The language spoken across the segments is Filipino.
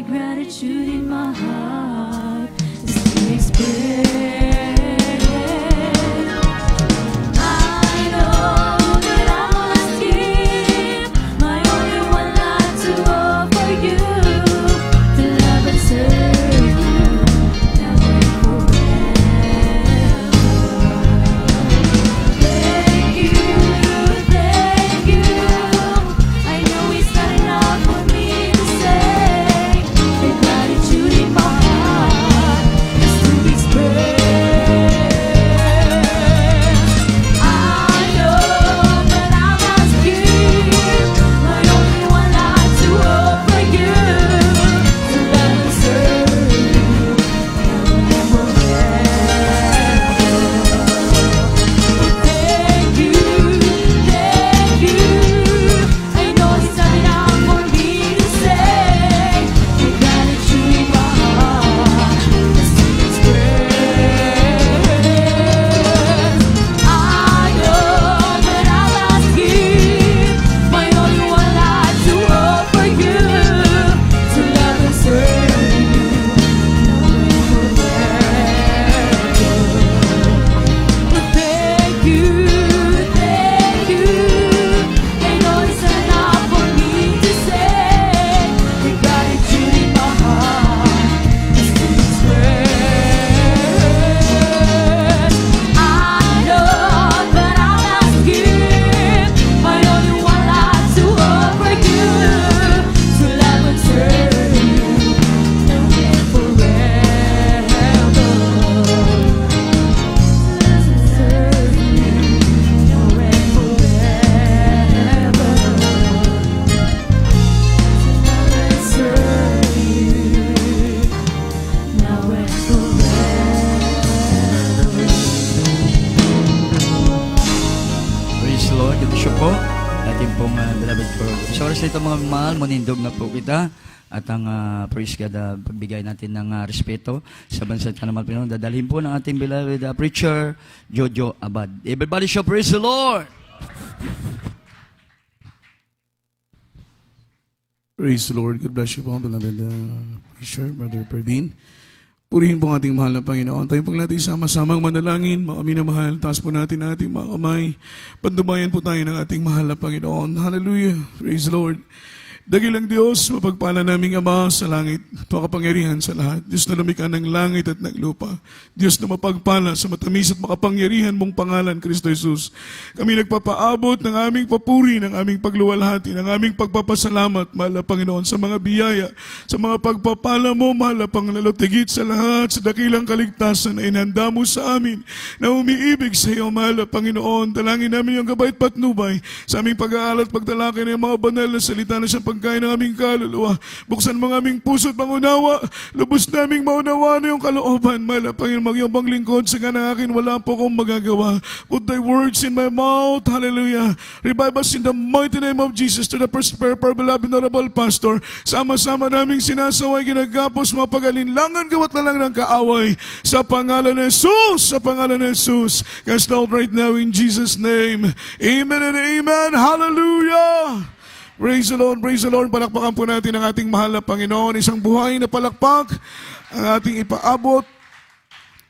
take gratitude in my heart just to express. Ito mga mahal, munindog na po kita. At ang praise God, pagbigay natin ng respeto sa bansat ka naman Pinoon. Dadalhin po ng ating beloved preacher, Jojo Abad. Everybody shall praise the Lord! Praise the Lord. God bless you po, beloved preacher, Brother Pervin. Purihin po ang ating mahal na Panginoon. Tayo po natin sama-samang manalangin, mga minamahal. Taas po natin ang ating mga kamay. Pandubayan po tayo ng ating mahal na Panginoon. Hallelujah. Praise the Lord. Dakilang Diyos, mapagpala naming Ama sa langit, makapangyarihan sa lahat. Diyos na lumikha ng langit at ng lupa. Diyos na mapagpala sa matamis at makapangyarihan mong pangalan, Kristo Jesus. Kami nagpapaabot ng aming papuri, ng aming pagluwalhati, ng aming pagpapasalamat, mahal na Panginoon, sa mga biyaya, sa mga pagpapala mo, mahal na Panginoon, tigit sa lahat, sa dakilang kaligtasan na inhanda mo sa amin, na umiibig sa iyo, mahal na Panginoon. Dalangin namin yung gabay at patnubay sa aming pag-aaral at pagtalakay ng mga banal na salita na sa pagkain ng aming kaluluwa. Buksan mo ang aming puso at pangunawa. Lubos naming maunawa na yung kalooban. Mahal na Panginoon, magyabang lingkod sa kanang akin, wala po akong magagawa. Put thy words in my mouth. Hallelujah. Revive us in the mighty name of Jesus. To the first prayer, beloved honorable pastor, sama-sama naming sinasaway, ginagapos, mapagalinlangan, gawat na lang ng kaaway. Sa pangalan ng Jesus! Sa pangalan ng Jesus. Cast out right now in Jesus' name. Amen and amen. Hallelujah! Praise the Lord, praise the Lord. Palakpakan po natin ang ating mahal na Panginoon. Isang buhay na palakpak ang ating ipaabot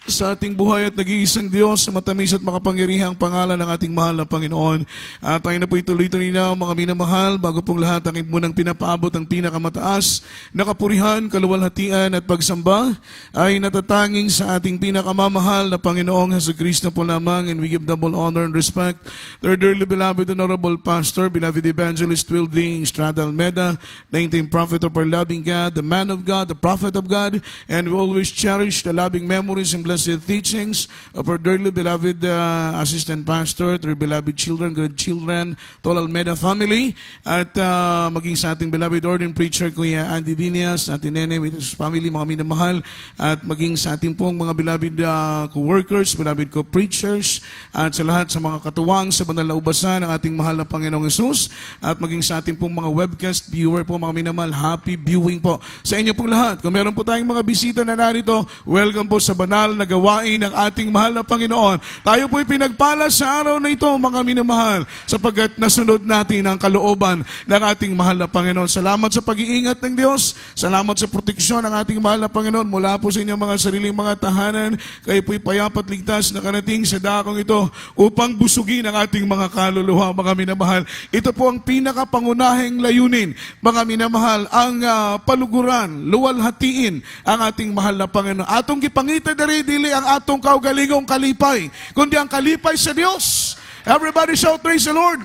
sa ating buhay at nag-iisang Diyos sa matamis at makapangyarihang pangalan ng ating mahal na Panginoon. At tayo na po ituloy-tuloy na mga minamahal. Bago pong lahat, aking munang pinapaabot ang pinakamataas na kapurihan, kaluwalhatian at pagsamba ay natatanging sa ating pinakamamahal na Panginoong Jesucristo po lamang, and we give double honor and respect to our dearly beloved honorable pastor, beloved evangelist Wilding Estrada Almeda, the 19th prophet of our loving God, the man of God, the prophet of God, and we always cherish the loving memories and blessed teachings of our dearly beloved assistant pastor, to our beloved children, grandchildren, to all Almeda family, at maging sa ating beloved ordained preacher, Kuya Andy Dinias, ating nene with his family, mga minamahal, at maging sa ating pong mga beloved co-workers, beloved co-preachers, at sa lahat sa mga katuwang sa banal na ubasan ng ating mahal na Panginoong Hesus, at maging sa ating pong mga webcast viewer po, mga minamahal, happy viewing po sa inyo pong lahat. Kung meron po tayong mga bisita na narito, welcome po sa banal na gawain ng ating mahal na Panginoon. Tayo po'y pinagpala sa araw na ito, mga minamahal, sapagkat nasunod natin ang kalooban ng ating mahal na Panginoon. Salamat sa pag-iingat ng Diyos. Salamat sa proteksyon ng ating mahal na Panginoon mula po sa inyong mga sariling mga tahanan. Kayo po'y payapat ligtas na karating sa dakong ito upang busugin ang ating mga kaluluwa, mga minamahal. Ito po ang pinakapangunahing layunin, mga minamahal, ang paluguran, luwalhatiin ang ating mahal na Panginoon. Atong gipangita dili ang atong kaugalingong kalipay, kundi ang kalipay sa Dios. Everybody shout praise the Lord.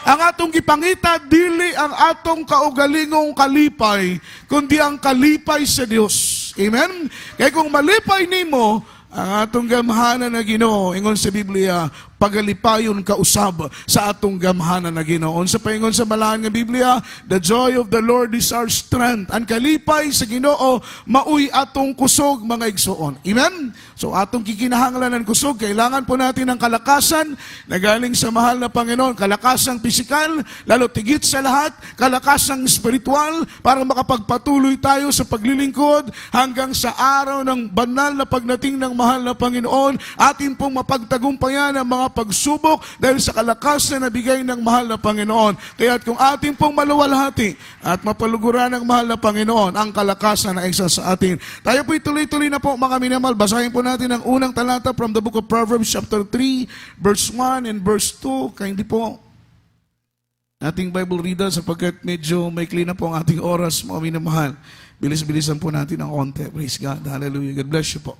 Ang atong gipangita dili ang atong kaugalingong kalipay, kundi ang kalipay sa Dios. Amen? Kaya kung malipay nimo ang atong gamhanan na Ginoo, ingon sa Biblia, pagalipayon kausab sa atong gamhanan na Ginoo. Sa paingon sa malahan nga Biblia, the joy of the Lord is our strength. Ang kalipay sa Ginoo maoy atong kusog, mga igsoon. Amen? So atong kikinahanglan ng kusog, kailangan po natin ng kalakasan na galing sa mahal na Panginoon, kalakasang pisikal, lalo tigit sa lahat, kalakasang spiritual, para makapagpatuloy tayo sa paglilingkod hanggang sa araw ng banal na pagdating ng mahal na Panginoon. Atin pong mapagtagumpayan ang mga pagsubok dahil sa kalakasan na bigay ng mahal na Panginoon. Kaya kung atin pong maluwalhati at mapaluguran ng mahal na Panginoon ang kalakasan na isa sa atin. Tayo po'y tuloy-tuloy na po, mga minamahal. Basahin po natin ang unang talata from the book of Proverbs chapter 3 verse 1 and verse 2. Kaya hindi po ating Bible reader sapagkat medyo maikli na po ang ating oras, mga minamahal. Bilis-bilisan po natin ang konti. Praise God. Hallelujah. God bless you po.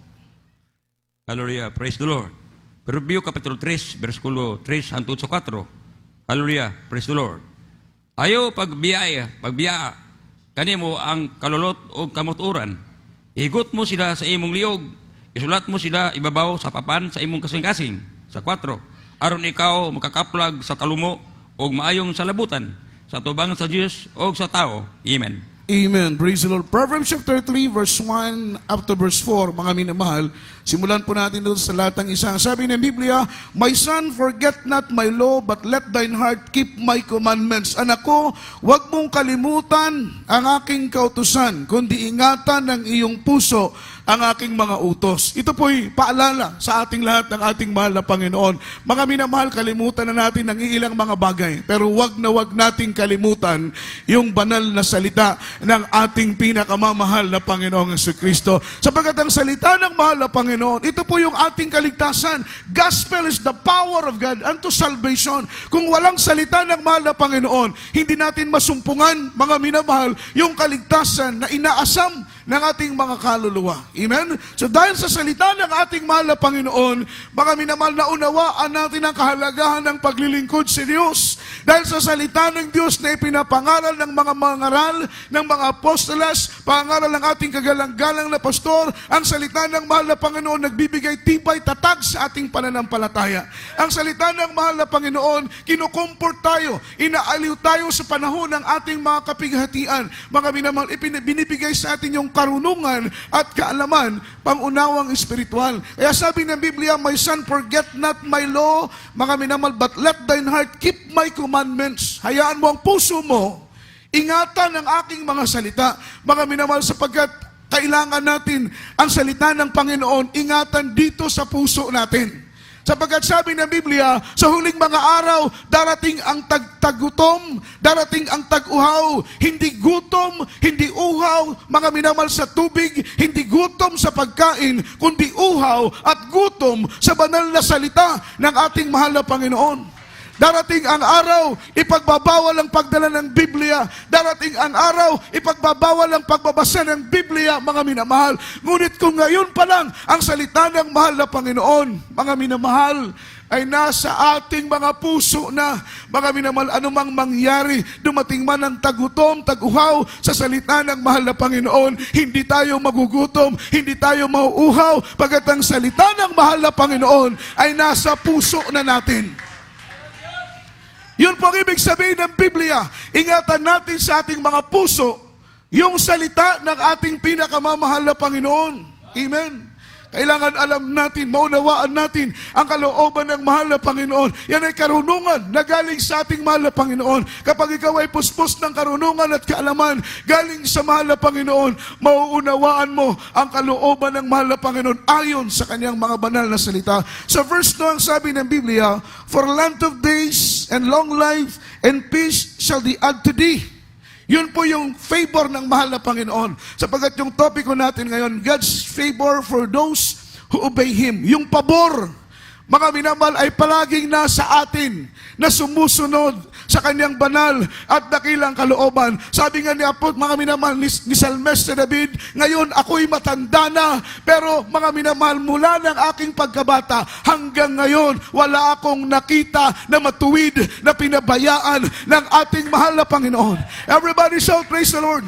Hallelujah. Praise the Lord. Proverbio Kapitulo 3, versikulo 3 hangtod sa 4. Hallelujah. Praise the Lord. Ayo pagbiya, kanimo ang kalulot o kamuturan. Igot mo sila sa imong liog. Isulat mo sila ibabaw sa papan sa imong kasing-kasing. Sa 4. Aron ikaw makakaplag sa kalumo o maayong sa labutan, sa tubang sa Diyos o sa tao. Amen. Amen. Praise the Lord. Proverbs chapter 3, verse 1 up to verse 4, mga minamahal. Simulan po natin doon sa latang isa. Sabi ng Biblia, My son, forget not my law, but let thine heart keep my commandments. Anak ko, huwag mong kalimutan ang aking kautusan, kundi ingatan ng iyong puso ang aking mga utos. Ito po'y paalala sa ating lahat ng ating mahal na Panginoon. Mga minamahal, kalimutan na natin ang ilang mga bagay. Pero wag na wag nating kalimutan yung banal na salita ng ating pinakamamahal na Panginoong Jesucristo. Sapagkat ang salita ng mahal na Panginoon, ito po yung ating kaligtasan. Gospel is the power of God unto salvation. Kung walang salita ng mahal na Panginoon, hindi natin masumpungan, mga minamahal, yung kaligtasan na inaasam ng ating mga kaluluwa. Amen? So dahil sa salita ng ating mahal na Panginoon, mga minamahal, na unawaan natin ang kahalagahan ng paglilingkod sa Diyos. Dahil sa salita ng Diyos na ipinapangaral ng mga mangaral, ng mga apostolas, pangaral ng ating kagalang-galang na pastor, ang salita ng mahal na Panginoon nagbibigay tibay, tatag sa ating pananampalataya. Ang salita ng mahal na Panginoon, kinukomport tayo, inaaliw tayo sa panahon ng ating mga kapighatian. Mga minamahal, binibigay sa atin yung karunungan at kaalaman, pangunawang espiritual. Kaya sabi ng Biblia, My son, forget not my law, mga minamahal, but let thine heart keep my commandments. Hayaan mo ang puso mo, ingatan ang aking mga salita, mga minamahal, sapagkat kailangan natin ang salita ng Panginoon, ingatan dito sa puso natin. Sapagkat sabi ng Biblia, sa huling mga araw, darating ang taggutom, darating ang tag-uhaw, hindi gutom, hindi uhaw, mga minamahal, sa tubig, hindi gutom sa pagkain, kundi uhaw at gutom sa banal na salita ng ating mahal na Panginoon. Darating ang araw, ipagbabawal ang pagdala ng Biblia. Darating ang araw, ipagbabawal ang pagbabasa ng Biblia, mga minamahal. Ngunit kung ngayon pa lang, ang salita ng mahal na Panginoon, mga minamahal, ay nasa ating mga puso na, mga minamahal, anumang mangyari, dumating man ang tagutom, taguhaw, sa salita ng mahal na Panginoon, hindi tayo magugutom, hindi tayo mauuhaw, pagkat ang salita ng mahal na Panginoon ay nasa puso na natin. Yun po ang ibig sabihin ng Biblia. Ingatan natin sa ating mga puso yung salita ng ating pinakamamahal na Panginoon. Amen. Kailangan alam natin, maunawaan natin ang kalooban ng mahal na Panginoon. Yan ay karunungan na galing sa ating mahal na Panginoon. Kapag ikaw ay puspos ng karunungan at kaalaman galing sa mahal na Panginoon, mauunawaan mo ang kalooban ng mahal na Panginoon ayon sa kanyang mga banal na salita. Sa verse 2, ang sabi ng Biblia, "For length of days and long life and peace shall be add to thee." Yun po yung favor ng mahal na Panginoon. Sapagkat yung topiko natin ngayon, God's favor for those who obey Him. Yung pabor, mga minamahal, ay palaging nasa atin na sumusunod sa kanyang banal at dakilang kalooban. Sabi nga ni Apot, mga minamahal, ni Salmeste David, ngayon ako'y matanda na, pero mga minamahal, mula ng aking pagkabata hanggang ngayon, wala akong nakita na matuwid na pinabayaan ng ating mahal na Panginoon. Everybody shout, praise the Lord.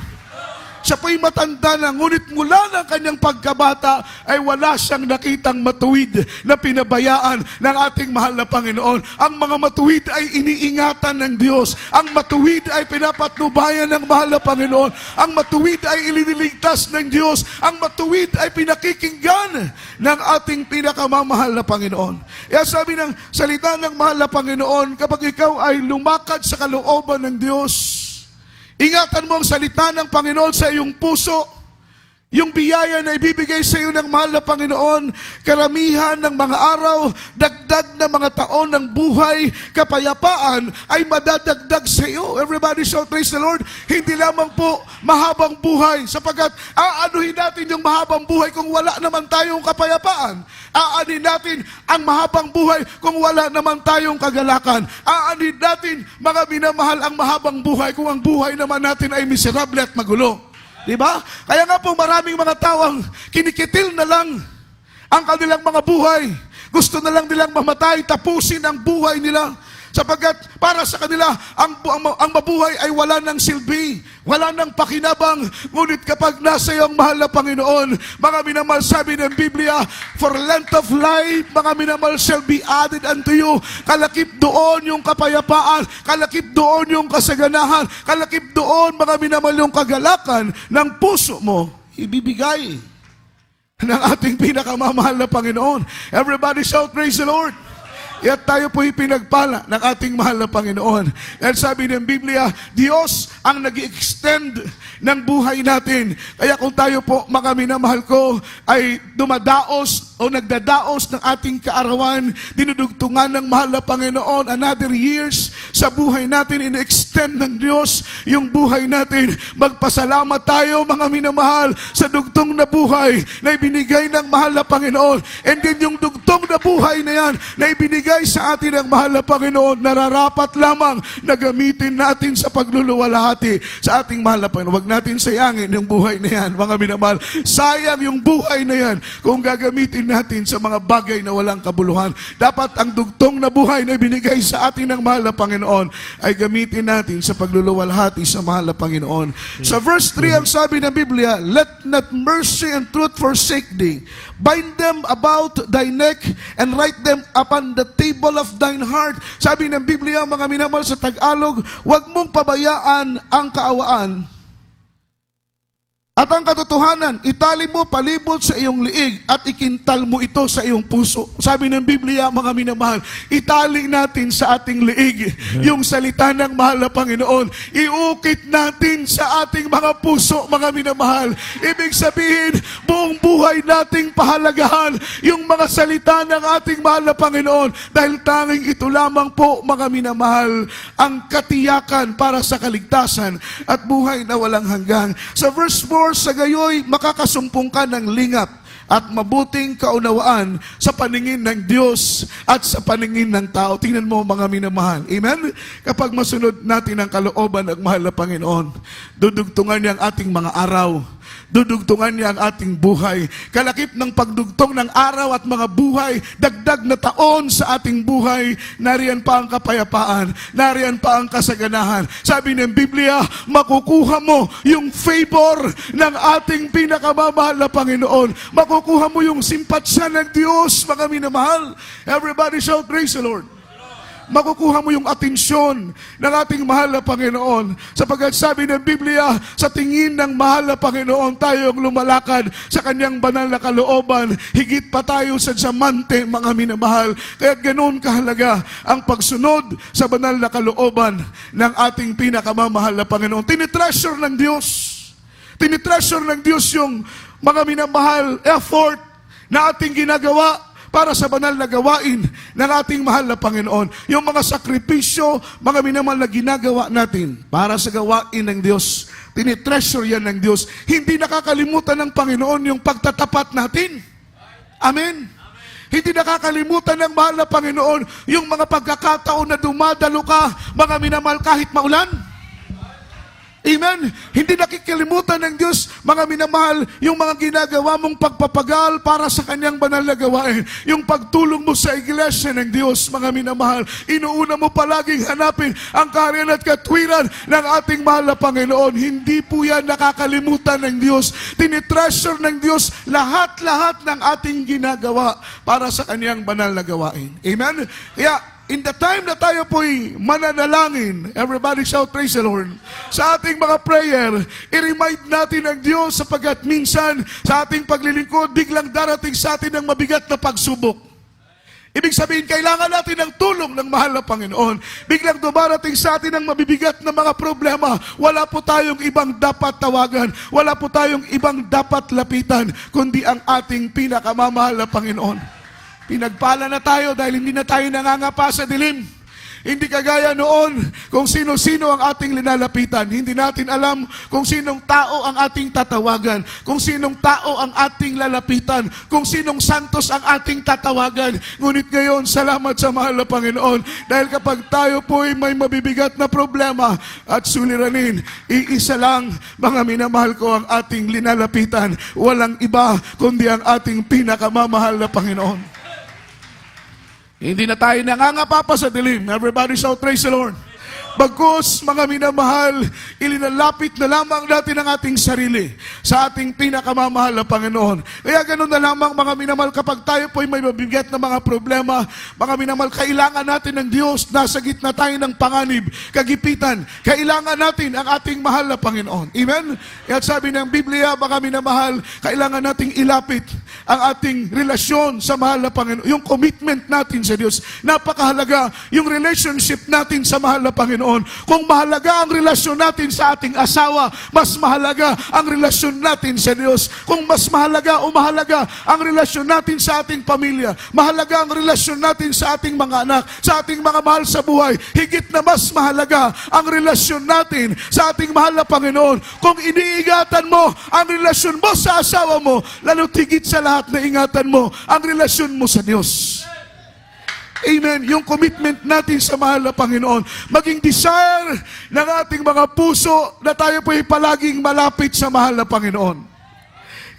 Siya po'y matanda na, ngunit mula ng kanyang pagkabata ay wala siyang nakitang matuwid na pinabayaan ng ating mahal na Panginoon. Ang mga matuwid ay iniingatan ng Diyos. Ang matuwid ay pinapatnubayan ng mahal na Panginoon. Ang matuwid ay iliniligtas ng Diyos. Ang matuwid ay pinakikinggan ng ating pinakamamahal na Panginoon. Kaya sabi ng salita ng mahal na Panginoon, kapag ikaw ay lumakad sa kalooban ng Diyos, ingatan mo ang salita ng Panginoon sa iyong puso. Yung biyaya na ibibigay sa iyo ng mahal na Panginoon, karamihan ng mga araw, dagdag na mga taon ng buhay, kapayapaan ay madadagdag sa iyo. Everybody shout, praise the Lord. Hindi lamang po mahabang buhay, sapagkat aanuhin natin yung mahabang buhay kung wala naman tayong kapayapaan. Aanuhin natin ang mahabang buhay kung wala naman tayong kagalakan. Aanuhin natin, mga minamahal, ang mahabang buhay kung ang buhay naman natin ay miserable at magulo. Diba? Kaya nga po maraming mga tawang kinikitil na lang ang kanilang mga buhay. Gusto na lang nilang mamatay, tapusin ang buhay nila. Sapagkat para sa kanila, ang mabuhay ay wala ng silbi, wala ng pakinabang. Ngunit kapag nasa iyo ang mahal na Panginoon, mga minamahal, sabi ng Biblia, for length of life, mga minamahal, shall be added unto you. Kalakip doon yung kapayapaan, kalakip doon yung kasaganahan, kalakip doon, mga minamahal, yung kagalakan ng puso mo, ibibigay ng ating pinakamamahal na Panginoon. Everybody shout, praise the Lord. At tayo po ipinagpala ng ating mahal na Panginoon. At sabi ng Biblia, Diyos ang nag-extend ng buhay natin. Kaya kung tayo po, mga minamahal ko, ay dumadaos o nagdadaos ng ating kaarawan, dinudugtungan ng mahal na Panginoon, another years sa buhay natin, in-extend ng Diyos yung buhay natin. Magpasalamat tayo, mga minamahal, sa dugtong na buhay na ibinigay ng mahal na Panginoon. And then yung dugtong na buhay na yan, na ibinigay sa atin ng mahal na Panginoon, nararapat lamang na gamitin natin sa pagluluwalhati sa ating mahal na Panginoon. Huwag natin sayangin yung buhay na yan, mga minamahal. Sayang yung buhay na yan kung gagamitin natin sa mga bagay na walang kabuluhan. Dapat ang dugtong na buhay na ibinigay sa atin ng mahal na Panginoon ay gamitin natin sa pagluluwalhati sa mahal na Panginoon. Sa verse 3, ang sabi ng Biblia, let not mercy and truth forsake thee. Bind them about thy neck and write them upon the table of thine heart. Sabi ng Biblia, mga minamahal, sa Tagalog, huwag mong pabayaan ang kaawaan at ang katotohanan, itali mo palibot sa iyong liig at ikintal mo ito sa iyong puso. Sabi ng Biblia, mga minamahal, itali natin sa ating liig yung salita ng mahal na Panginoon. Iukit natin sa ating mga puso, mga minamahal. Ibig sabihin, buong buhay nating pahalagahan yung mga salita ng ating mahal na Panginoon. Dahil tanging ito lamang po, mga minamahal, ang katiyakan para sa kaligtasan at buhay na walang hanggan. Sa verse 4, sa gayoy, makakasumpong ka ng lingap at mabuting kaunawaan sa paningin ng Diyos at sa paningin ng tao. Tingnan mo, mga minamahal. Amen? Kapag masunod natin ang kalooban ng mahal na Panginoon, dudugtungan niya ang ating mga araw. Dudugtungan niya ang ating buhay. Kalakip ng pagdugtong ng araw at mga buhay, dagdag na taon sa ating buhay, nariyan pa ang kapayapaan, nariyan pa ang kasaganahan. Sabi ng Biblia, makukuha mo yung favor ng ating pinakamamahal na Panginoon. Makukuha mo yung simpatsya ng Diyos, mga minamahal. Everybody shout, praise the Lord. makukuha mo yung atensyon ng ating mahal na Panginoon. Sapagkat sabi ng Biblia, sa tingin ng mahal na Panginoon, tayo ang lumalakad sa kanyang banal na kalooban. Higit pa tayo sa diamante, mga minamahal. Kaya ganoon kahalaga ang pagsunod sa banal na kalooban ng ating pinakamamahal na Panginoon. Tinitreasure ng Diyos. Tinitreasure ng Diyos yung mga minamahal effort na ating ginagawa para sa banal na gawain ng ating mahal na Panginoon. Yung mga sakripisyo, mga minamahal na ginagawa natin para sa gawain ng Diyos. Tinitreasure yan ng Diyos. Hindi nakakalimutan ng Panginoon yung pagtatapat natin. Amen. Hindi nakakalimutan ng mahal na Panginoon yung mga pagkakataon na dumadalo ka, mga minamahal, kahit maulan. Amen. Hindi nakikilimutan ng Diyos, mga minamahal, yung mga ginagawa mong pagpapagal para sa kanyang banal na gawain. Yung pagtulong mo sa iglesia ng Diyos, mga minamahal. Inuuna mo palaging hanapin ang kaharian at katwiran ng ating mahal na Panginoon. Hindi po yan nakakalimutan ng Diyos. Tinitreasure ng Diyos lahat-lahat ng ating ginagawa para sa kanyang banal na gawain. Amen. Kaya, in the time na tayo po'y mananalangin, everybody shout, praise the Lord. Sa ating mga prayer, i-remind natin ang Diyos sapagkat minsan sa ating paglilingkod, biglang darating sa atin ang mabigat na pagsubok. Ibig sabihin, kailangan natin ng tulong ng mahal na Panginoon. Biglang dumarating sa atin ang mabibigat na mga problema. Wala po tayong ibang dapat tawagan. Wala po tayong ibang dapat lapitan, kundi ang ating pinakamamahal na Panginoon. Pinagpala na tayo dahil hindi na tayo nangangapa sa dilim. Hindi kagaya noon kung sino-sino ang ating linalapitan. Hindi natin alam kung sinong tao ang ating tatawagan, kung sinong tao ang ating lalapitan, kung sinong santos ang ating tatawagan. Ngunit ngayon, salamat sa mahal na Panginoon. Dahil kapag tayo po ay may mabibigat na problema at suliranin, iisa lang, mga minamahal ko, ang ating linalapitan. Walang iba kundi ang ating pinakamamahal na Panginoon. Hindi na tayo nangangapa pa sa dilim. Everybody shout, praise the Lord. Bagkus, mga minamahal, ilinalapit na lamang natin ang ating sarili sa ating pinakamamahal na Panginoon. Kaya ganun na lamang, mga minamahal, kapag tayo po ay may mabigat na mga problema, mga minamahal, kailangan natin ng Diyos. Nasa gitna tayo ng panganib, kagipitan. Kailangan natin ang ating mahal na Panginoon. Amen? At sabi ng Biblia, mga minamahal, kailangan nating ilapit ang ating relasyon sa mahal na Panginoon. Yung commitment natin sa Diyos. Napakahalaga yung relationship natin sa mahal na Panginoon. Kung mahalaga ang relasyon natin sa ating asawa, mas mahalaga ang relasyon natin sa Diyos. Kung mas mahalaga o mahalaga ang relasyon natin sa ating pamilya, mahalaga ang relasyon natin sa ating mga anak, sa ating mga mahal sa buhay, higit na mas mahalaga ang relasyon natin sa ating mahal na Panginoon. Kung iniingatan mo ang relasyon mo sa asawa mo, lalo't higit sa lahat na ingatan mo ang relasyon mo sa Diyos. Amen. Yung commitment natin sa mahal na Panginoon. Maging desire ng ating mga puso na tayo po'y palaging malapit sa mahal na Panginoon.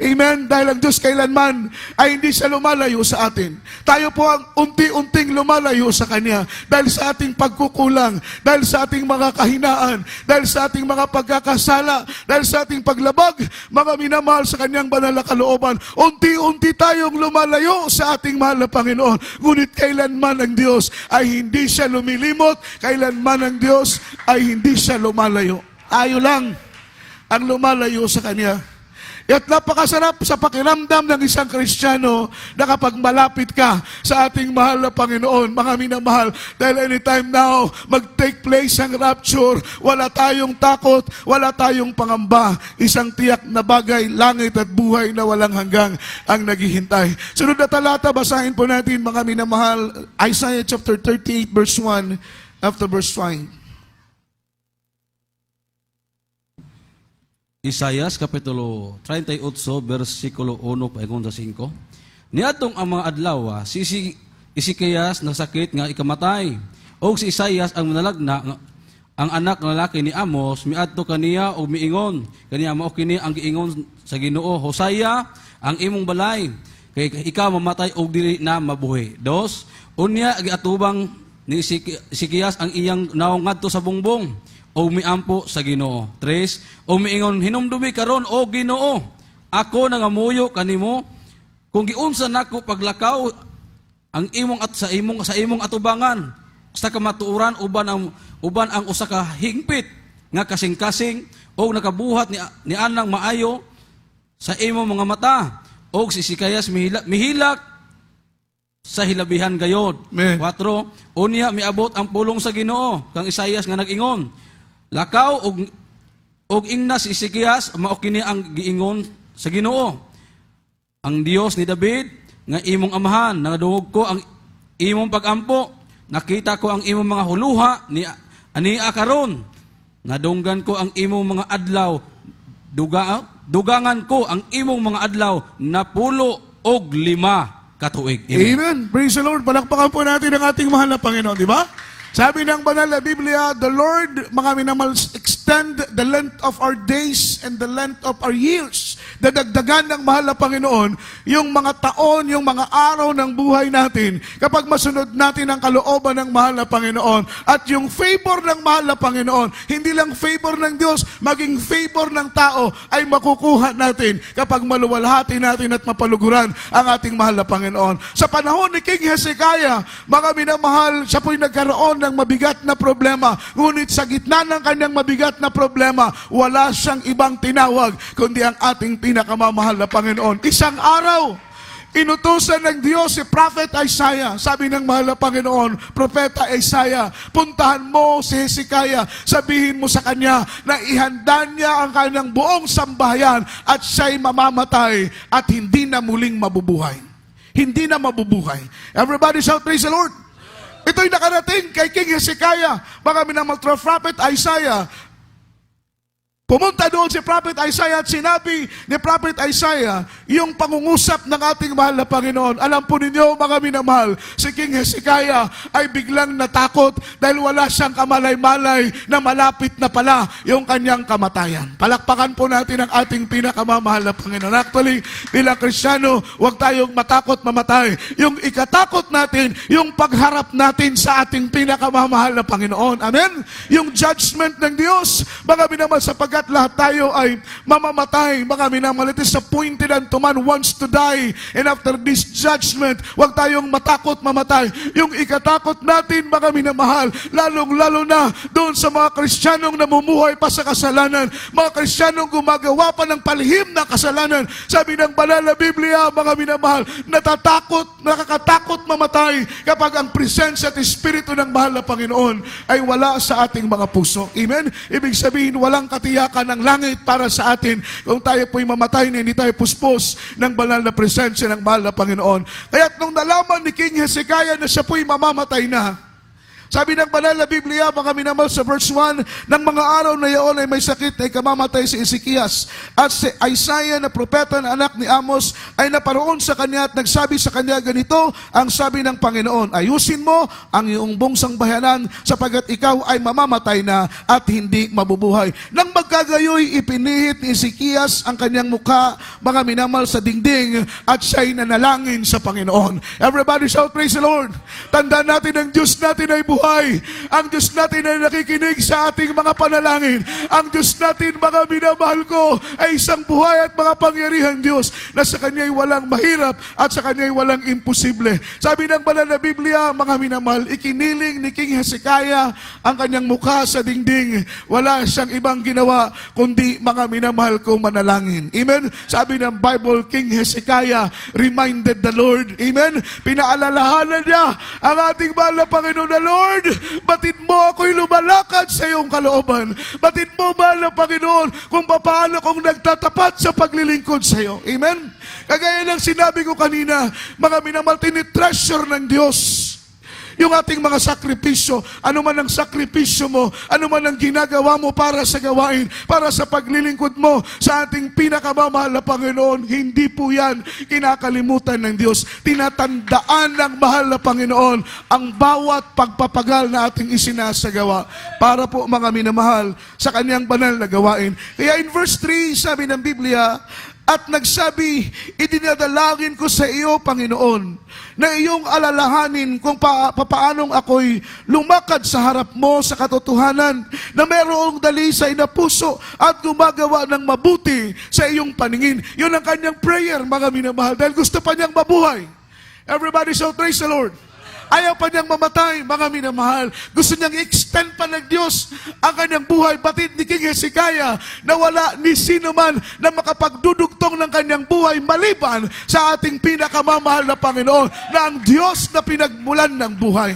Amen. Dahil ang Diyos kailanman ay hindi siya lumalayo sa atin. Tayo po ang unti-unting lumalayo sa Kanya. Dahil sa ating pagkukulang, dahil sa ating mga kahinaan, dahil sa ating mga pagkakasala, dahil sa ating paglabag, mga minamahal sa Kanyang banal na kalooban, unti-unti tayong lumalayo sa ating mahal na Panginoon. Ngunit kailanman ang Diyos ay hindi siya lumilimot, kailanman ang Diyos ay hindi siya lumalayo. Tayo lang ang lumalayo sa Kanya. At napakasarap sa pakiramdam ng isang Kristiyano na kapag malapit ka sa ating mahal na Panginoon, mga minamahal, dahil anytime now, mag-take place ang rapture, wala tayong takot, wala tayong pangamba, isang tiyak na bagay, langit at buhay na walang hanggang ang naghihintay. Sunod na talata, basahin po natin, mga minamahal, Isaiah chapter 38 verse 1 after verse 5. Isaias kapitulo 38 versikulo 1 paingon sa 5. Niadtong ang mga adlaw si Ezekias nasakit nga ikamatay. Og si Isaias ang manalagna ang anak ng lalaki ni Amos miadto kaniya og miingon. Kaniya mao kini ang giingon sa Ginoo, Hosea, ang imong balay kay ikaw mamatay og dili na mabuhi. 2. Unya giatubang ni Ezekias ang iyang naong ngadto sa bungbong o miampo sa Ginoo. 3. O miingon, hinumdumi karon o Ginoo, ako nangamuyo kanimo, kung giunsa nako paglakaw ang imong at sa imong atubangan, sa kamatuoran uban ang usa ka hingpit nga kasing-kasing o nakabuhat ni anang maayo sa imo mga mata o si Sikayas mihilak sa hilabihan gayod. Amen. 4, unya miabot ang pulong sa Ginoo kang Isayas nga nag-ingon, lakaw og ingna si Sikayas mao kini ang giingon sa Ginoo, ang Dios ni David nga imong amahan, nangadungog ko ang imong pagampo, nakita ko ang imong mga huluha ni ania karon, nadunggan ko ang imong mga adlaw, dugangan ko ang imong mga adlaw na 10 og 5 katuig. Amen. Praise the Lord. Palakpakan po natin ang ating mahal na Panginoon, di ba? Sabi ng banal na Biblia, the Lord, mga minamahal, extend the length of our days and the length of our years. Dadagdagan ng mahal na Panginoon yung mga taon, yung mga araw ng buhay natin kapag masunod natin ang kalooban ng mahal na Panginoon. At yung favor ng mahal na Panginoon, hindi lang favor ng Diyos, maging favor ng tao ay makukuha natin kapag maluwalhati natin at mapaluguran ang ating mahal na Panginoon. Sa panahon ni King Hezekiah, mga minamahal, siya po'y nagkaroon ng mabigat na problema. Ngunit sa gitna ng kanyang mabigat na problema, wala siyang ibang tinawag kundi ang ating pinakamamahal na Panginoon. Isang araw, inutusan ng Diyos si Prophet Isaiah. Sabi ng mahal na Panginoon, Propeta Isaiah, puntahan mo si Hezekiah, sabihin mo sa kanya na ihanda niya ang kanyang buong sambahayan at siya'y mamamatay at hindi na muling mabubuhay. Hindi na mabubuhay. Everybody shout, praise the Lord. Ito'y nakarating kay King Hezekiah. Mga minamahal Prophet Isaiah, pumunta doon si Prophet Isaiah at sinabi ni Prophet Isaiah yung pangungusap ng ating mahal na Panginoon. Alam po ninyo, mga minamahal, si King Hezekiah ay biglang natakot dahil wala siyang kamalay-malay na malapit na pala yung kanyang kamatayan. Palakpakan po natin ang ating pinakamamahal na Panginoon. Actually, bilang Kristiyano, huwag tayong matakot mamatay. Yung ikatakot natin, yung pagharap natin sa ating pinakamamahal na Panginoon. Amen? Yung judgment ng Diyos, mga minamahal, sapagkat lahat tayo ay mamamatay. Mga minamahal, it is appointed unto man wants to die. And after this judgment, huwag tayong matakot mamatay. Yung ikatakot natin, mga minamahal, lalong-lalo na doon sa mga Kristiyanong namumuhay pa sa kasalanan, mga Kristiyanong gumagawa pa ng palihim na kasalanan. Sabi ng banal na Biblia, mga minamahal, nakakatakot mamatay kapag ang presensya at Espiritu ng mahal na Panginoon ay wala sa ating mga puso. Amen? Ibig sabihin, walang katiyakan ng langit para sa atin kung tayo po'y mamatay na hindi tayo puspos ng banal na presensya ng mahal na Panginoon. Kaya't nung nalaman ni King Hezekiah na siya po'y mamamatay na, sabi ng banal na Biblia, mga minamahal, sa verse 1, ng mga araw na iyon ay may sakit ay kamamatay si Ezekias. At si Isaiah na propeta na anak ni Amos ay naparoon sa kanya at nagsabi sa kanya, ganito ang sabi ng Panginoon, ayusin mo ang iyong buong sangbahayanan sapagkat ikaw ay mamamatay na at hindi mabubuhay. Nang magkagayoy, ipinihit ni Ezekias ang kanyang mukha, mga minamahal, sa dingding at siya'y nanalangin sa Panginoon. Everybody shout, praise the Lord. Tandaan natin ang Diyos natin ay buhay. Ang Diyos natin ay nakikinig sa ating mga panalangin. Ang Diyos natin, mga minamahal ko, ay isang buhay at mga pangyarihan Diyos na sa Kanya'y walang mahirap at sa Kanya'y walang imposible. Sabi ng banal na Biblia, mga minamahal, ikiniling ni King Hezekiah ang kanyang mukha sa dingding. Wala siyang ibang ginawa kundi, mga minamahal ko, manalangin. Amen? Sabi ng Bible, King Hezekiah reminded the Lord. Amen? Pinaalalahanan niya ang ating mahal na Panginoon na Lord, batid mo ako'y lumalakad sa iyong kalooban. Batid mo, mahal na Panginoon, kung paano kong nagtatapat sa paglilingkod sa iyo. Amen? Kagaya ng sinabi ko kanina, mga minamahal, tinitreasure ng Diyos yung ating mga sakripisyo. Ano man ang sakripisyo mo, ano man ang ginagawa mo para sa gawain, para sa paglilingkod mo sa ating pinakamamahal na Panginoon, hindi po yan kinakalimutan ng Diyos. Tinatandaan ng mahal na Panginoon ang bawat pagpapagal na ating isinasagawa para po, mga minamahal, sa kanyang banal na gawain. Kaya in verse 3, sabi ng Biblia, at nagsabi, idinadalangin ko sa iyo, Panginoon, na iyong alalahanin kung paanong ako'y lumakad sa harap mo sa katotohanan, na mayroong dalisay na puso at gumagawa ng mabuti sa iyong paningin. Yun ang kanyang prayer, mga minamahal, dahil gusto pa niyang mabuhay. Everybody shout, praise the Lord. Ayaw pa niyang mamatay, mga minamahal. Gusto niyang i-extend pa ng Diyos ang kanyang buhay. Batid ni King Hezekiah na wala ni sino man na makapagdudugtong ng kanyang buhay maliban sa ating pinakamamahal na Panginoon na ang Diyos na pinagmulan ng buhay.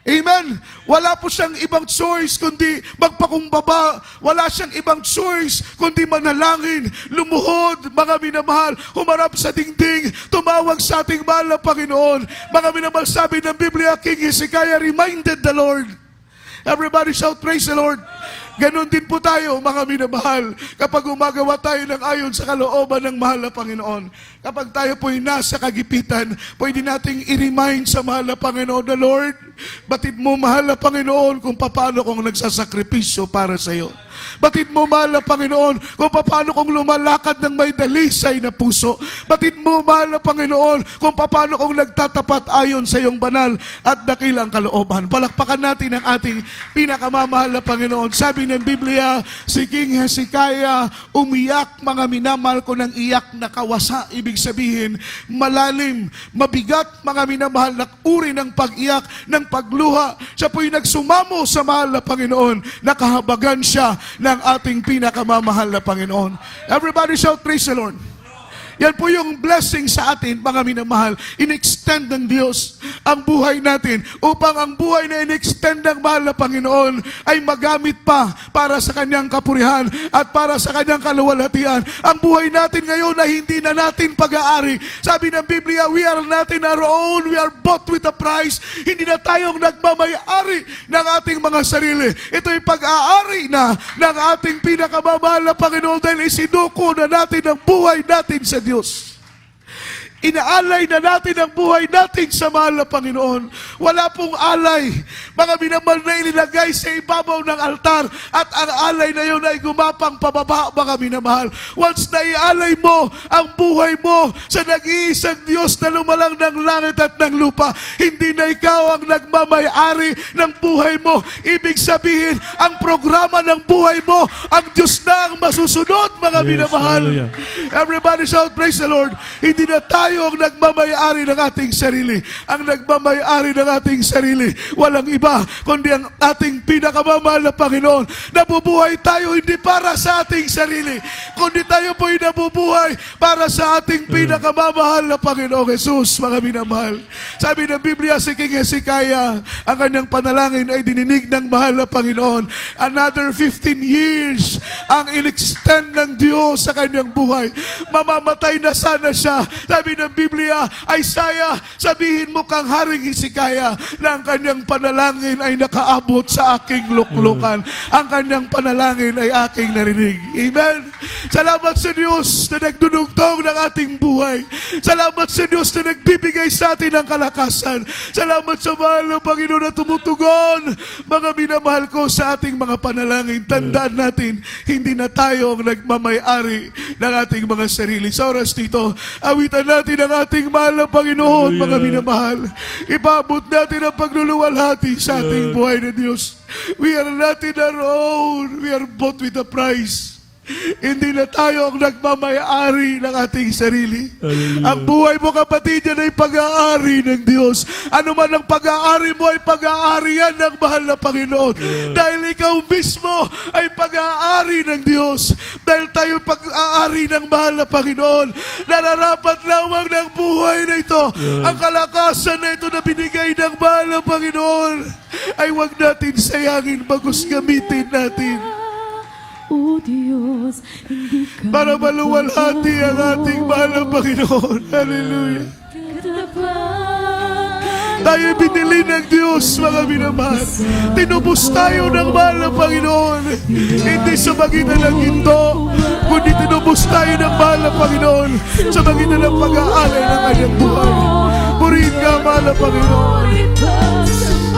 Amen. Wala po siyang ibang choice kundi magpakumbaba. Wala siyang ibang choice kundi manalangin, lumuhod, mga minamahal, humarap sa dingding, tumawag sa ating mahal na Panginoon. Mga minamahal, sabi ng Biblia, King Hezekiah reminded the Lord. Everybody shout, praise the Lord. Ganon din po tayo, mga minamahal, kapag gumagawa tayo ng ayon sa kalooban ng mahal na Panginoon. Kapag tayo po'y nasa kagipitan, pwede nating i-remind sa mahal na Panginoon na, Lord, batid mo, mahal na Panginoon, kung paano kong nagsasakripisyo para sa iyo. Batid mo, mahal na Panginoon, kung paano kong lumalakad ng may dalisay na puso. Batid mo, mahal na Panginoon, kung paano kong nagtatapat ayon sa iyong banal at dakilang kalooban. Palakpakan natin ang ating pinakamamahal na Panginoon. Sabi ng Biblia, si King Hezekiah umiyak, mga minamahal ko, ng iyak na kawasa. Ibig sabihin, malalim, mabigat, mga minamahal, na uri ng pag-iyak, ng pagluha. Siya po'y nagsumamo sa mahal na Panginoon. Nakahabagan siya ng ating pinakamamahal na Panginoon. Everybody shout, praise the Lord. Yan po yung blessing sa atin, mga minamahal. In-extend ng Diyos ang buhay natin upang ang buhay na in-extend ng mahal na Panginoon ay magamit pa para sa kanyang kapurihan at para sa kanyang kaluwalhatian. Ang buhay natin ngayon ay hindi na natin pag-aari. Sabi ng Biblia, we are not in our own, we are bought with a price. Hindi na tayong nagmamay-ari ng ating mga sarili. Ito'y pag-aari na ng ating pinakamamahal na Panginoon dahil isinuko na natin ang buhay natin sa Diyos. Inaalay na natin ang buhay natin sa mahal na Panginoon. Wala pong alay, mga minamahal, na ilinagay sa ibabaw ng altar at ang alay na yun ay gumapang pababa, mga minamahal. Once na ialay mo ang buhay mo sa nag-iisang Diyos na lumalang ng langit at ng lupa, hindi na ikaw ang nagmamay-ari ng buhay mo. Ibig sabihin, ang programa ng buhay mo, ang Diyos na ang masusunod, mga minamahal. hallelujah. Everybody shout, praise the Lord. Hindi na tayo ang nagmamay-ari ng ating sarili. Ang nagmamay-ari ng ating sarili, walang iba, kundi ang ating pinakamamahal na Panginoon. Nabubuhay tayo hindi para sa ating sarili, kundi tayo po'y nabubuhay para sa ating pinakamamahal na Panginoong Jesus, mga minamahal. Sabi ng Biblia, si King Hezekiah, ang kanyang panalangin ay dininig ng mahal na Panginoon. Another 15 years ang in-extend ng Diyos sa kanyang buhay. Mamamatay na sana siya. Sabi ng Biblia, Isaiah, sabihin mo kang Haring Hezekiah na ang kanyang panalangin ay nakaabot sa aking luklukan. Ang kanyang panalangin ay aking narinig. Amen. Salamat sa Diyos na nagdudugtong ng ating buhay. Salamat sa Diyos na nagbibigay sa atin ng kalakasan. Salamat sa mahal ng Panginoon na tumutugon, mga minamahal ko, sa ating mga panalangin. Tandaan natin, hindi na tayo ang nagmamay-ari ng ating mga sarili. Sa oras dito, awitan natin ang ating mahal na Panginoon, mga minamahal. Ipaabot natin ang pagluluwalhati sa ating buhay na Diyos. We are not in our own. We are bought with a price. Hindi na tayo ang nagmamay-ari ng ating sarili. Ang buhay mo, kapatid, yan ay pag-aari ng Diyos. Ano man ang pag-aari mo ay pag-aari yan ng mahal na Panginoon. Dahil ikaw mismo ay pag-aari ng Diyos. Dahil tayo pag-aari ng mahal na Panginoon. Nararapat lamang ng buhay na ito, ang kalakasan na ito na binigay ng mahal na Panginoon, ay huwag natin sayangin, bagus gamitin natin O Diyos, hindi ka para maluwalhati ang ating mahal na Panginoon. Hallelujah. Tayo binili ng Diyos, mga minamahal. Tinubos tayo ng mahal na Panginoon. Hindi sa magitan ng ginto, kundi tinubos tayo ng mahal na Panginoon sa magitan ng pag-aalay ng kanyang buhay. Purihin ka, mahal na Panginoon.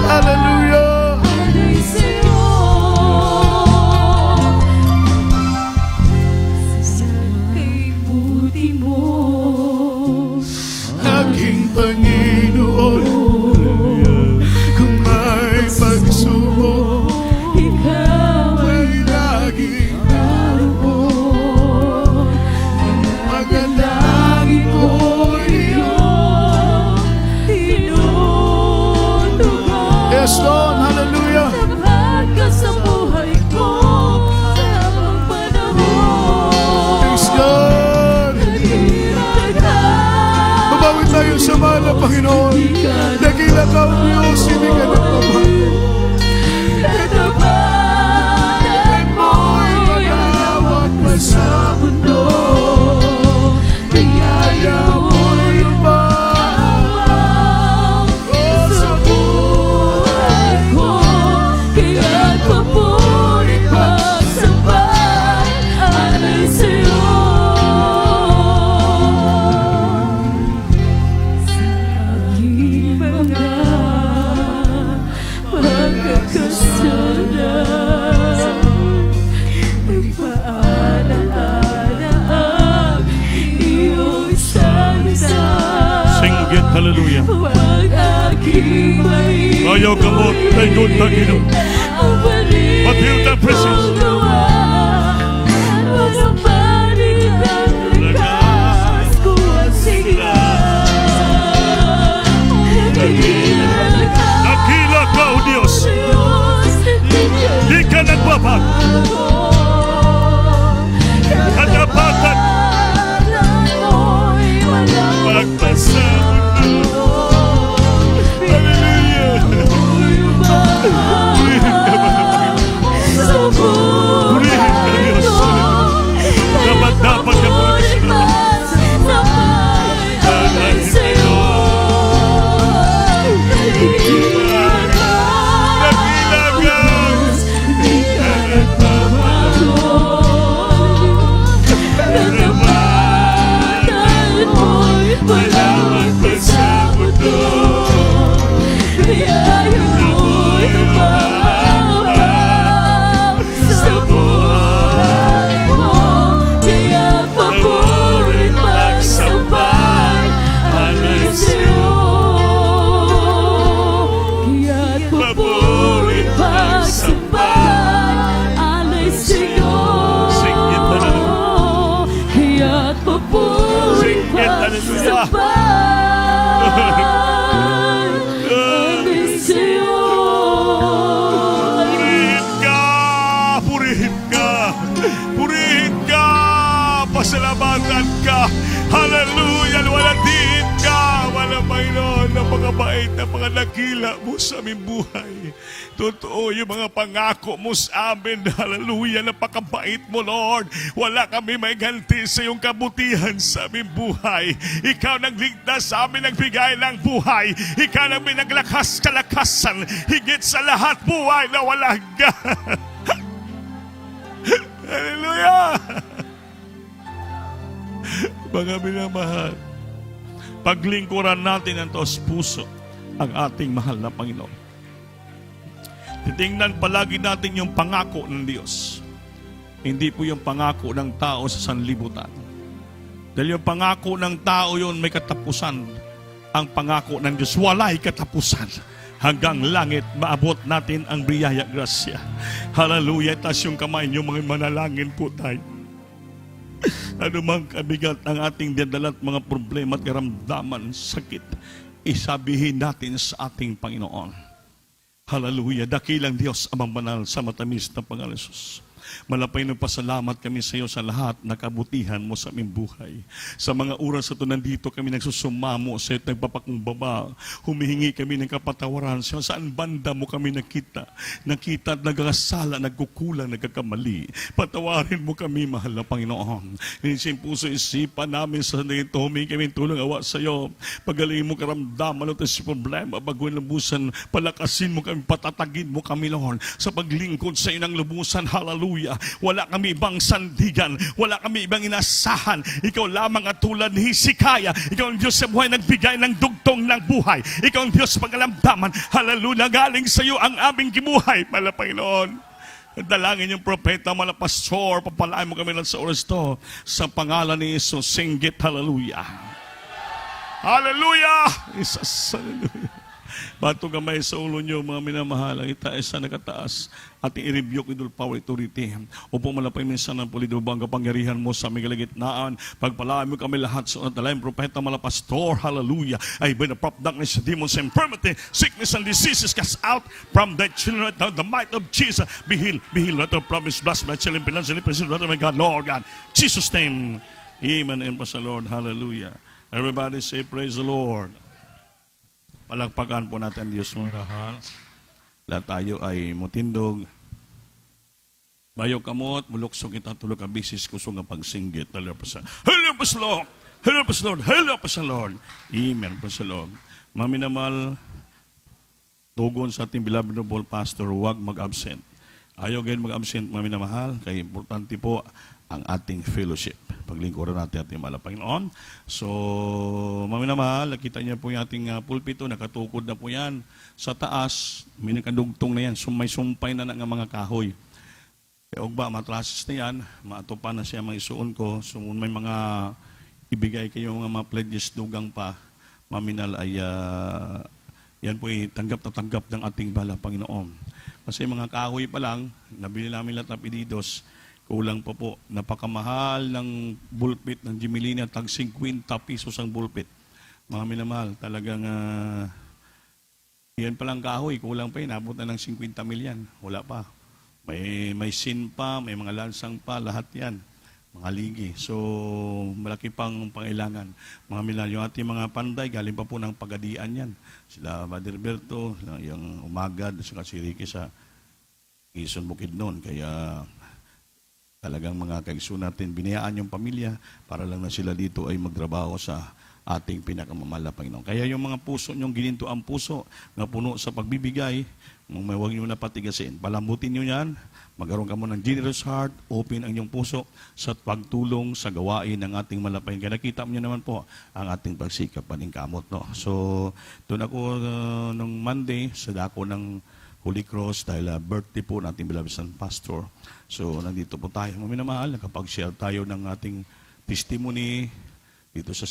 Hallelujah. Aking Panginoon, kung may pagsubok, Ikaw ay laging naroon. Magalangin ko iyo, Pinoon. minamahal na Panginoon. Dakila ka, O Diyos, hindi ka nagmamahal. Katabanan mo'y malawak pa sa mundo. Biyaya mo'y umawag sa buhay ko. Kaya't papurit pagsambay alay sa'yo. Sa aking mga pagkakasala, nagpaalala ang iyong salita. Sing it, hallelujah. Huwag aking maiiwan Ayaw gamot, tayo Panginoon. ang balik But heal the presence. mong gawa. Walang panig ang likas ko at sigaw. Nakila ka, O Diyos. Di ka nagbabago. Katapatan, pagpasama. Hallelujah. Purihin ka, Diyos. Dapat ka po alay sa'yo. Nakila ka. Malawak pa sa mundo. Sa buhay mo, kaya paborit magsambay alay sa'yo. Kaya paborit magsambay alay sa'yo. Sing it, hallelujah. Kaya paborit Sing it, hallelujah. magsambay alay sa'yo. Purihin ka! Purihin ka! Purihin ka! Pasalamatan ka! Hallelujah! Waladiin ka! Walang Panginoon, napakabait, napakadakila mo sa aming buhay. Totoo yung mga pangako mo sa amin. Hallelujah! Napakabait mo, Lord. Wala kami may ganti sa iyong kabutihan sa aming buhay. Ikaw nagligtas sa amin, nagbigay ng buhay. Ikaw nang binaglakas kalakasan. Higit sa lahat, buhay na walang Hallelujah! Mga minamahal, paglingkuran natin ang taos puso ang ating mahal na Panginoon. Titingnan palagi natin yung pangako ng Diyos. Hindi po yung pangako ng tao sa sanlibutan. Dahil yung pangako ng tao yun may katapusan. Ang pangako ng Diyos walay katapusan. Hanggang langit, maabot natin ang biyaya grasya. Hallelujah. Taas yung kamay niyo, mga manalangin po tayo. Ano mang kabigat ang ating dadala at mga problema at karamdaman, sakit, isabihin natin sa ating Panginoon. Hallelujah. Dakilang Diyos, amang banal sa matamis na pangalan Jesus. Malapay na pasalamat kami sa iyo sa lahat na kabutihan mo sa aming buhay. Sa mga oras ito nandito kami nagsusumamo sa iyo at nagpapakumbaba. Humihingi kami ng kapatawaran sa iyo. Saan banda mo kami nakita? Nakita at nagkasala, nagkukulang, nagkakamali. Patawarin mo kami, mahal na Panginoon. Inisin puso isipan namin sa nito. Humingi kami tulong awa sa iyo. Pagalingin mo karamdaman at sa problema. Bago lubusan, palakasin mo kami, patatagin mo kami, Lord. Sa paglingkod sa iyo ng lubusan, hallelujah. Wala kami ibang sandigan. Wala kami ibang inasahan. Ikaw lamang at tulad ni Hezekiah. Ikaw ang Diyos sa buhay nagbigay ng dugtong ng buhay. Ikaw ang Diyos sa pag-alamdaman. Hallelujah. Galing sa iyo ang aming kibuhay. Mala Panginoon. Dalangin yung propeta, mga pastor. Papalain mo kami lang sa oras to. Sa pangalan ni Jesus. Sing it. Hallelujah. Hallelujah. Jesus. Hallelujah. Bato gamay sa ulo nyo, mga minamahal, ang itaas sa nakataas, ating i-rebuke with all power authority. Upo malapay minsan ng pulido bang kapangyarihan mo sa aming kalagitnaan. Pagpalaan mo kami lahat sa unang propeta, mga pastor, hallelujah. I bind the prop darkness, demons, infirmity, sickness and diseases cast out from thy children. Now the might of Jesus be healed, let the promise bless my children, financially, present, my God, Lord God. Jesus' name, amen and praise the Lord, hallelujah. Everybody say praise the Lord. Palagpakan po natin Diyos mga kahal. Lahat tayo ay mutindog. Bayo kamot, muluksok kita tulog ka bisis kusong nga pagsinggit. Hello pa sa Lord! Hello pa sa Lord! Hello pa sa Lord! Amen pa sa Lord. Maminamal, tugon sa ating beloved noble pastor, huwag mag-absent. Ayaw ganyan mag-absent, maminamahal, kaya importante po ang ating fellowship. Paglingkuran natin ating mahal na Panginoon. So, maminamahal, nakita niyo po yung ating pulpito, nakatukod na po yan. Sa taas, may nakadugtong na yan, may sumpay na nga mga kahoy. Kaya ba, matrasis na yan, maatupan na siya mga isuon ko. So, may mga ibigay kayo mga pledges dugang pa, maminal ay yan po ay tanggap na tanggap ng ating bala Panginoon. Kasi mga kahoy pa lang, nabili namin lahat ng pedidos, kulang pa po. Napakamahal ng bulpit ng Jimilina, tag 50 pesos ang bulpit. Mga minamahal, talagang yan palang kahoy, kulang pa yun, abot na ng 50 milyan. Wala pa. May sin pa, may mga lansang pa, lahat yan. Mga ligi. So, malaki pang pangailangan. Mga minamahal, yung ating mga panday, galing pa po ng pagadian yan. Sila Brother Berto, yung Umagad, saka si Ricky sa Quezon Bukidnon. Kaya talagang mga kaigsoon natin, binayaan yung pamilya para lang na sila dito ay magtrabaho sa ating pinakamamahal na Panginoon. Kaya yung mga puso nyong gininto ang puso na puno sa pagbibigay, huwag nyo na patigasin. Palambutin nyo yan, magkaroon ka mo ng generous heart, open ang inyong puso sa pagtulong sa gawain ng ating malapay. Kaya nakita mo nyo naman po ang ating pagsikap paningkamot. No? So, doon ako nung Monday, sa dako ng Holy Cross dahil birthday po ng ating beloved son pastor. So, nandito po tayo. Maminamahal, nakapag-share tayo ng ating testimony dito sa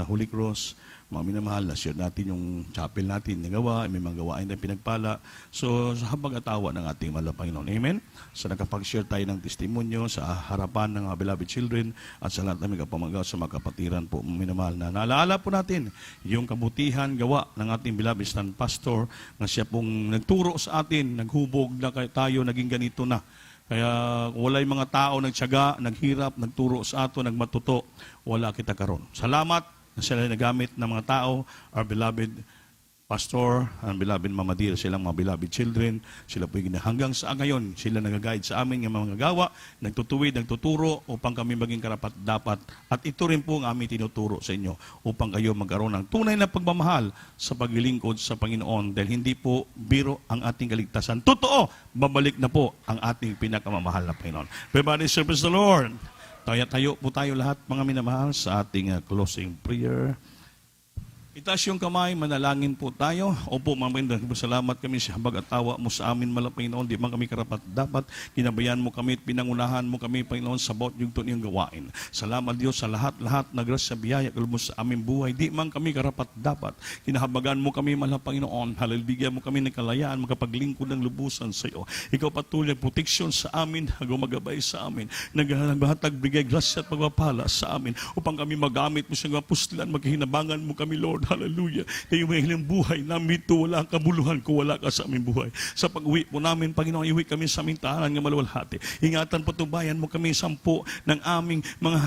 Holy Cross. Mga minamahal, na-share natin yung chapel natin na gawa, may mga gawain na pinagpala. So, sa habag-atawa ng ating mahal na Panginoon. Amen? So, nakapag-share tayo ng testimonyo sa harapan ng mga beloved children at sa lahat ng mga kapamagaw sa mga kapatiran po, mga minamahal na naalaala po natin yung kabutihan gawa ng ating beloved son pastor na siya pong nagturo sa atin, naghubog na tayo, naging ganito na. Kaya wala yung mga tao nagtiyaga, naghirap, nagturo sa ato, nagmatuto, wala kita karon. Salamat na sila nagamit ng mga tao, our beloved pastor, ang beloved Mama Dear, silang mga beloved children, sila po hanggang sa ngayon, sila nag-guide sa amin ng mga gawa, nagtutuwid, nagtuturo upang kami maging karapat-dapat. At ito rin po ang aming tinuturo sa inyo upang kayo magkaroon ng tunay na pagmamahal sa paglilingkod sa Panginoon dahil hindi po biro ang ating kaligtasan. Totoo, babalik na po ang ating pinakamamahal na Panginoon. Everybody serves the Lord. Tayo po tayo lahat, mga minamahal, sa ating closing prayer. Itaas yung kamay, manalangin po tayo. Opo, mga Panginoon, salamat kami sa habag-atawa mo sa amin, malapay Panginoon. Di man kami karapat-dapat, kinabayan mo kami at pinangunahan mo kami, Panginoon, sa bawat yung tuniyang gawain. Salamat Diyos sa lahat-lahat na grasya biyaya mo sa aming buhay. Di man kami karapat-dapat, kinahabagan mo kami, malapay Panginoon. Halilbigyan mo kami ng kalayaan, makapaglingkod ng lubusan sa iyo. Ikaw patuloy ang proteksyon sa amin, gumagabay sa amin, nagbahatag bigay grasya at pagpapala sa amin, upang kami magamit mo sa mga pustilan, maghinabangan mo kami, Lord. Hallelujah. Kayo may hilang buhay namin ito, wala ang kabuluhan kung wala ka sa aming buhay. Sa pag-uwi po namin, Panginoon, iuwi kami sa aming tahanan ng maluwalhati. Ingatan patubayan mo kami 10 ng aming mga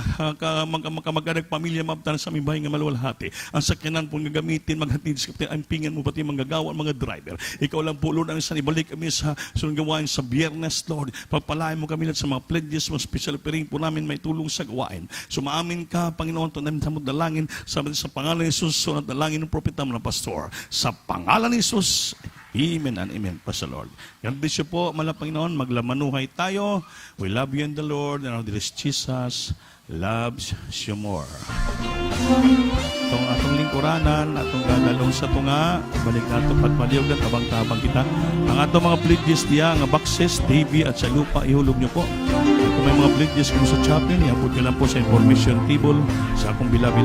kamag-anak pamilya mabtan sa aming bahay ng maluwalhati. Ang sakyanan po nga gamitin, maghatid sa kapatid, ang pingan mo pati mga gawa, mga driver. Ikaw lang po, Lord, ang isang ibalik kami sa gawain sa Biyernes, Lord. Pagpalain mo kami sa mga pledges, mga special piring po namin may tulong sa gawain. Sumaamin ka, Panginoon, ito namin sa dalangin sa pangalan ni Jesus, sunod dalangin ng propeta mo na pastor. Sa pangalan ni Jesus, amen and amen pa sa Lord. God bless you po, mahal na Panginoon. Maglamanuhay tayo. We love you in the Lord. And our dear Jesus loves you more. Itong atong lingkuranan, atong gagalong sa tunga, balik nato pagpaliyog na tabang-tabang kita. Ang atong mga pledges diya, nga boxes, TV at sa lupa, ihulog nyo po. Kung may mga pledges kung sa chapel, iabot nyo lang po sa information table sa akong beloved